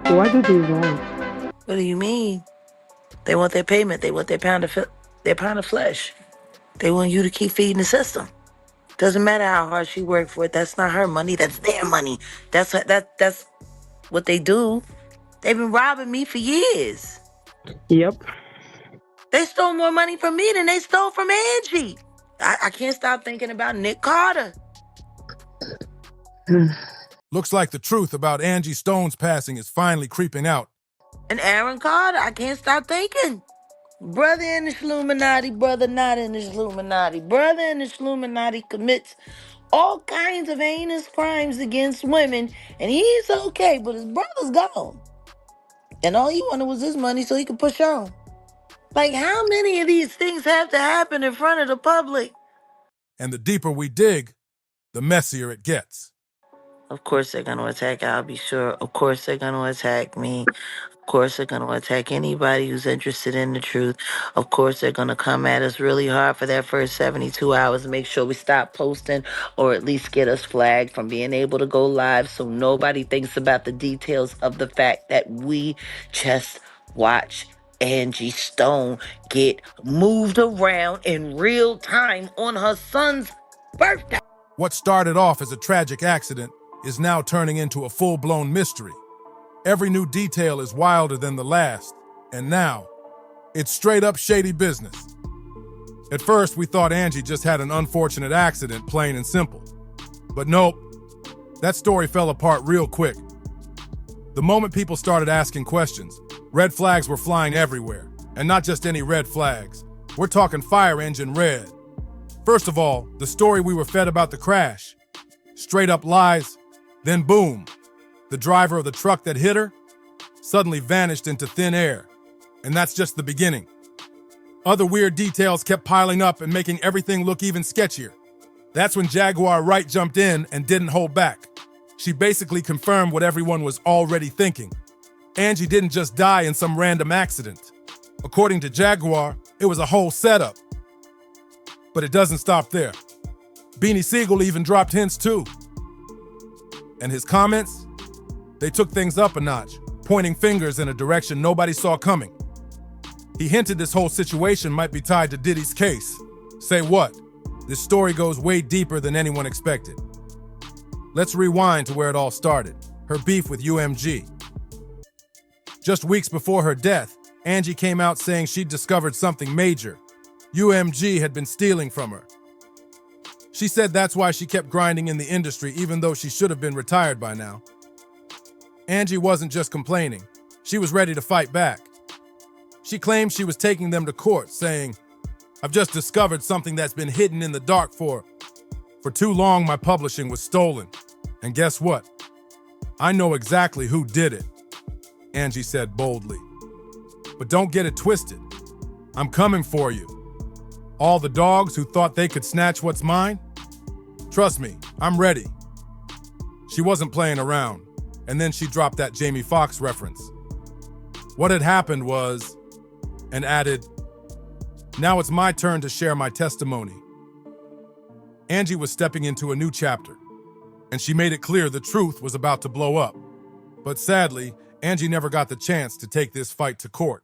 What do they want? What do you mean? They want their payment. They want their pound of flesh. They want you to keep feeding the system. Doesn't matter how hard she worked for it. That's not her money. That's their money. That's what they do. They've been robbing me for years. Yep. They stole more money from me than they stole from Angie. I can't stop thinking about Nick Carter. Looks like the truth about Angie Stone's passing is finally creeping out. And Aaron Carter, I can't stop thinking. Brother in the Illuminati, brother not in the Illuminati. Brother in the Illuminati commits all kinds of heinous crimes against women, and he's okay, but his brother's gone. And all he wanted was his money so he could push on. Like, how many of these things have to happen in front of the public? And the deeper we dig, the messier it gets. Of course they're going to attack, I'll be sure. Of course they're going to attack me. Of course they're going to attack anybody who's interested in the truth. Of course they're going to come at us really hard for that first 72 hours and make sure we stop posting or at least get us flagged from being able to go live so nobody thinks about the details of the fact that we just watch Angie Stone get moved around in real time on her son's birthday. What started off as a tragic accident is now turning into a full-blown mystery. Every new detail is wilder than the last, and now, it's straight-up shady business. At first, we thought Angie just had an unfortunate accident, plain and simple. But nope, that story fell apart real quick. The moment people started asking questions, red flags were flying everywhere, and not just any red flags. We're talking fire engine red. First of all, the story we were fed about the crash. Straight-up lies, then boom. The driver of the truck that hit her suddenly vanished into thin air. And that's just the beginning. Other weird details kept piling up and making everything look even sketchier. That's when Jaguar Wright jumped in and didn't hold back. She basically confirmed what everyone was already thinking. Angie didn't just die in some random accident. According to Jaguar, it was a whole setup. But it doesn't stop there. Beanie Siegel even dropped hints too. And his comments? They took things up a notch, pointing fingers in a direction nobody saw coming. He hinted this whole situation might be tied to Diddy's case. Say what? This story goes way deeper than anyone expected. Let's rewind to where it all started, her beef with UMG. Just weeks before her death, Angie came out saying she'd discovered something major. UMG had been stealing from her. She said that's why she kept grinding in the industry even though she should have been retired by now. Angie wasn't just complaining. She was ready to fight back. She claimed she was taking them to court, saying, "I've just discovered something that's been hidden in the dark for too long. My publishing was stolen. And guess what? I know exactly who did it," Angie said boldly. "But don't get it twisted. I'm coming for you. All the dogs who thought they could snatch what's mine? Trust me, I'm ready." She wasn't playing around, and then she dropped that Jamie Foxx reference. What had happened was, and added, "Now it's my turn to share my testimony." Angie was stepping into a new chapter, and she made it clear the truth was about to blow up. But sadly, Angie never got the chance to take this fight to court.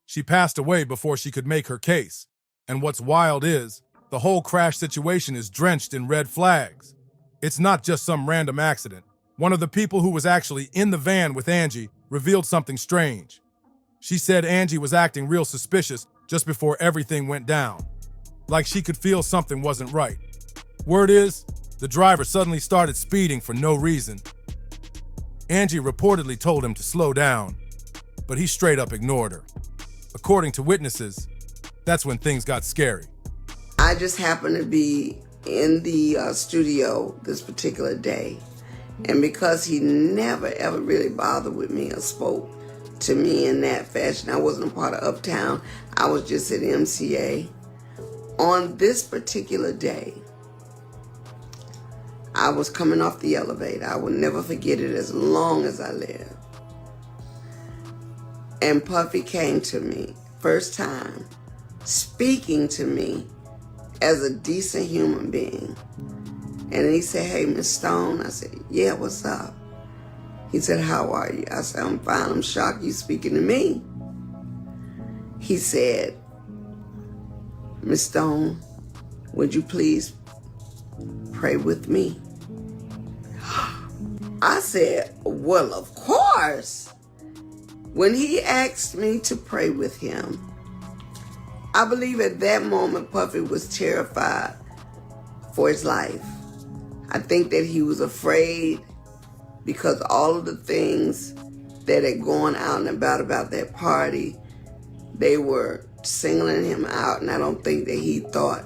She passed away before she could make her case. And what's wild is, the whole crash situation is drenched in red flags. It's not just some random accident. One of the people who was actually in the van with Angie revealed something strange. She said Angie was acting real suspicious just before everything went down. Like she could feel something wasn't right. Word is, the driver suddenly started speeding for no reason. Angie reportedly told him to slow down, but he straight up ignored her. According to witnesses, that's when things got scary. I just happened to be in the studio this particular day. And because he never ever really bothered with me or spoke to me in that fashion, I wasn't a part of Uptown. I was just at MCA. On this particular day, I was coming off the elevator. I will never forget it as long as I live. And Puffy came to me, first time, speaking to me as a decent human being. And he said, "Hey, Miss Stone." I said, "Yeah, what's up?" He said, how are you? I said, I'm fine. I'm shocked you speaking to me. He said, Miss Stone, would you please pray with me? I said, well, of course. When he asked me to pray with him, I believe at that moment Puffy was terrified for his life. I think that he was afraid because all of the things that had gone out and about that party, they were singling him out, and I don't think that he thought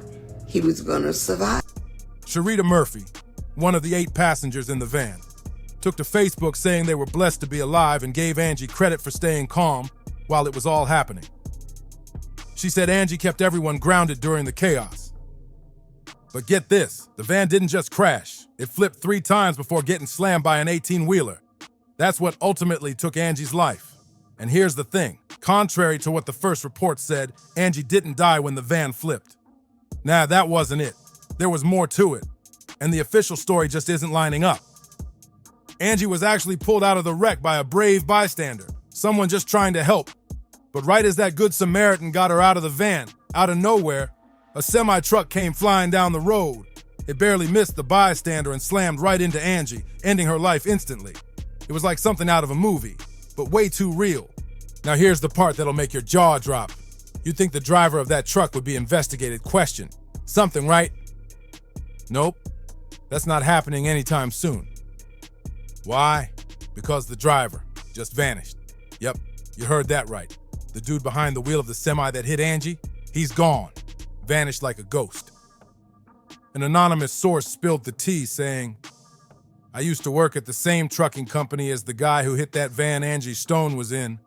he was going to survive. Sharita Murphy, one of the 8 passengers in the van, took to Facebook saying they were blessed to be alive and gave Angie credit for staying calm while it was all happening. She said Angie kept everyone grounded during the chaos. But get this, the van didn't just crash. It flipped 3 times before getting slammed by an 18-wheeler. That's what ultimately took Angie's life. And here's the thing. Contrary to what the first report said, Angie didn't die when the van flipped. Nah, that wasn't it. There was more to it. And the official story just isn't lining up. Angie was actually pulled out of the wreck by a brave bystander, someone just trying to help. But right as that good Samaritan got her out of the van, out of nowhere, a semi-truck came flying down the road. It barely missed the bystander and slammed right into Angie, ending her life instantly. It was like something out of a movie, but way too real. Now here's the part that'll make your jaw drop. You'd think the driver of that truck would be investigated, questioned. Something, right? Nope. That's not happening anytime soon. Why? Because the driver just vanished. Yep, you heard that right. The dude behind the wheel of the semi that hit Angie, he's gone. Vanished like a ghost. An anonymous source spilled the tea saying, I used to work at the same trucking company as the guy who hit that van Angie Stone was in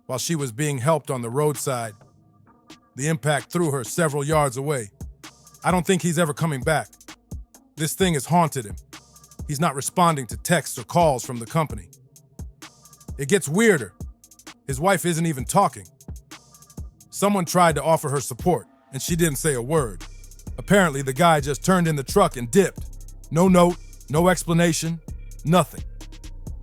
while she was being helped on the roadside. The impact threw her several yards away. I don't think he's ever coming back. This thing has haunted him. He's not responding to texts or calls from the company. It gets weirder. His wife isn't even talking. Someone tried to offer her support, and she didn't say a word. Apparently, the guy just turned in the truck and dipped. No note, no explanation, nothing.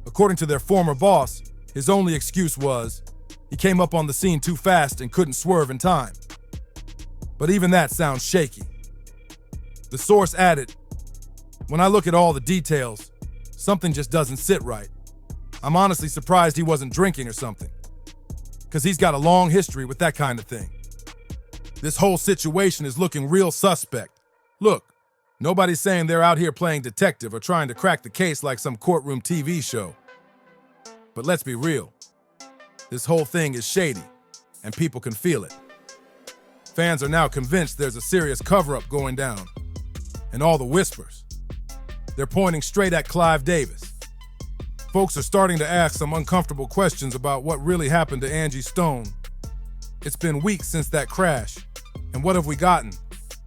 According to their former boss, his only excuse was he came up on the scene too fast and couldn't swerve in time. But even that sounds shaky. The source added, when I look at all the details, something just doesn't sit right. I'm honestly surprised he wasn't drinking or something, because he's got a long history with that kind of thing. This whole situation is looking real suspect. Look, nobody's saying they're out here playing detective or trying to crack the case like some courtroom TV show. But let's be real. This whole thing is shady, and people can feel it. Fans are now convinced there's a serious cover-up going down. And all the whispers, they're pointing straight at Clive Davis. Folks are starting to ask some uncomfortable questions about what really happened to Angie Stone. It's been weeks since that crash, and what have we gotten?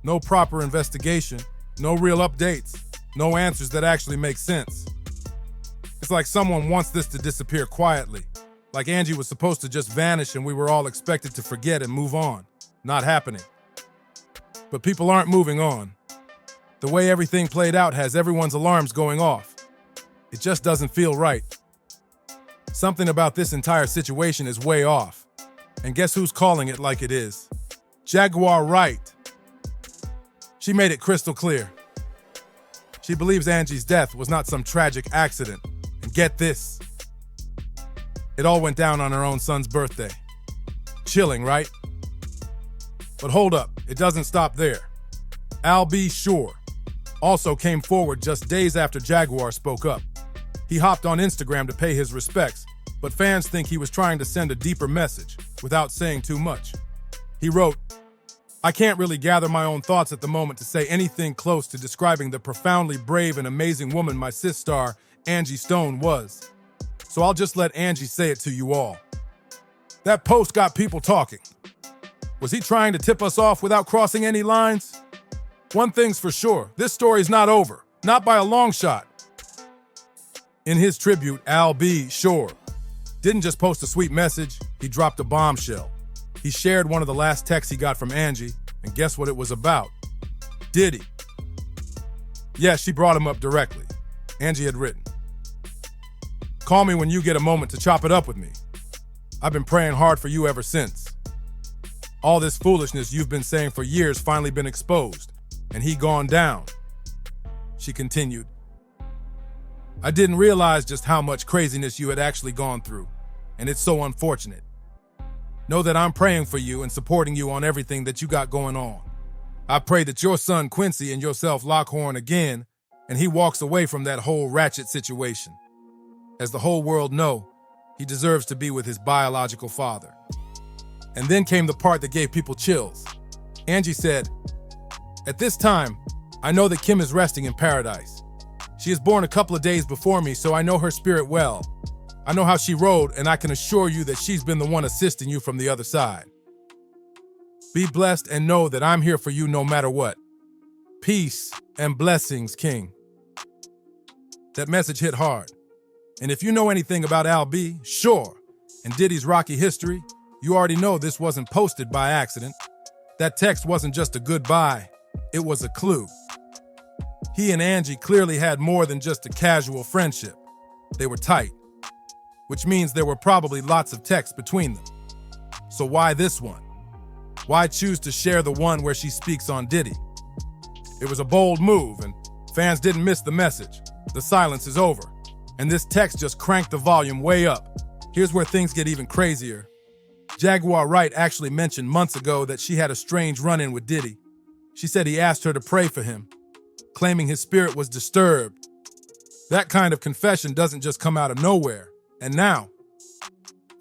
No proper investigation, no real updates, no answers that actually make sense. It's like someone wants this to disappear quietly, like Angie was supposed to just vanish and we were all expected to forget and move on. Not happening. But people aren't moving on. The way everything played out has everyone's alarms going off. It just doesn't feel right. Something about this entire situation is way off. And guess who's calling it like it is? Jaguar Wright. She made it crystal clear. She believes Angie's death was not some tragic accident. And get this. It all went down on her own son's birthday. Chilling, right? But hold up, it doesn't stop there. Al B. Shore also came forward just days after Jaguar spoke up. He hopped on Instagram to pay his respects, but fans think he was trying to send a deeper message without saying too much. He wrote, I can't really gather my own thoughts at the moment to say anything close to describing the profoundly brave and amazing woman my sis star, Angie Stone, was. So I'll just let Angie say it to you all. That post got people talking. Was he trying to tip us off without crossing any lines? One thing's for sure, this story's not over, not by a long shot. In his tribute, Al B. Shore didn't just post a sweet message, he dropped a bombshell. He shared one of the last texts he got from Angie, and guess what it was about? Diddy. Yeah, she brought him up directly. Angie had written, Call me when you get a moment to chop it up with me. I've been praying hard for you ever since. All this foolishness you've been saying for years finally been exposed, and he gone down. She continued. I didn't realize just how much craziness you had actually gone through, and it's so unfortunate. Know that I'm praying for you and supporting you on everything that you got going on. I pray that your son Quincy and yourself lock horn again, and he walks away from that whole ratchet situation. As the whole world know, he deserves to be with his biological father. And then came the part that gave people chills. Angie said, at this time, I know that Kim is resting in paradise. She is born a couple of days before me, so I know her spirit well. I know how she rode, and I can assure you that she's been the one assisting you from the other side. Be blessed and know that I'm here for you no matter what. Peace and blessings, King. That message hit hard. And if you know anything about Al B, sure, and Diddy's rocky history, you already know this wasn't posted by accident. That text wasn't just a goodbye, it was a clue. He and Angie clearly had more than just a casual friendship. They were tight, which means there were probably lots of texts between them. So why this one? Why choose to share the one where she speaks on Diddy? It was a bold move, and fans didn't miss the message. The silence is over, and this text just cranked the volume way up. Here's where things get even crazier. Jaguar Wright actually mentioned months ago that she had a strange run-in with Diddy. She said he asked her to pray for him, claiming his spirit was disturbed. That kind of confession doesn't just come out of nowhere. And now,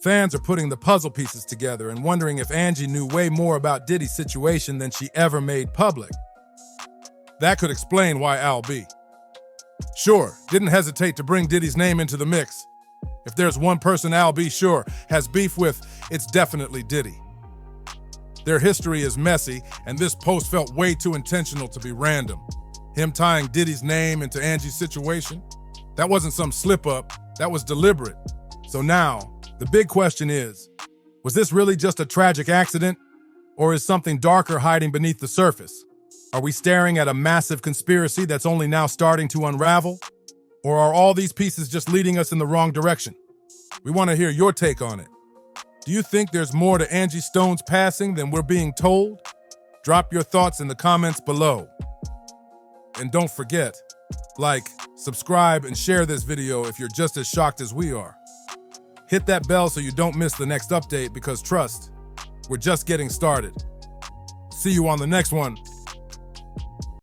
fans are putting the puzzle pieces together and wondering if Angie knew way more about Diddy's situation than she ever made public. That could explain why Al B. Sure, didn't hesitate to bring Diddy's name into the mix. If there's one person Al B sure has beef with, it's definitely Diddy. Their history is messy, and this post felt way too intentional to be random. Him tying Diddy's name into Angie's situation? That wasn't some slip-up, that was deliberate. So now, the big question is, was this really just a tragic accident? Or is something darker hiding beneath the surface? Are we staring at a massive conspiracy that's only now starting to unravel? Or are all these pieces just leading us in the wrong direction? We want to hear your take on it. Do you think there's more to Angie Stone's passing than we're being told? Drop your thoughts in the comments below. And don't forget, like, subscribe, and share this video if you're just as shocked as we are. Hit that bell so you don't miss the next update because trust, we're just getting started. See you on the next one.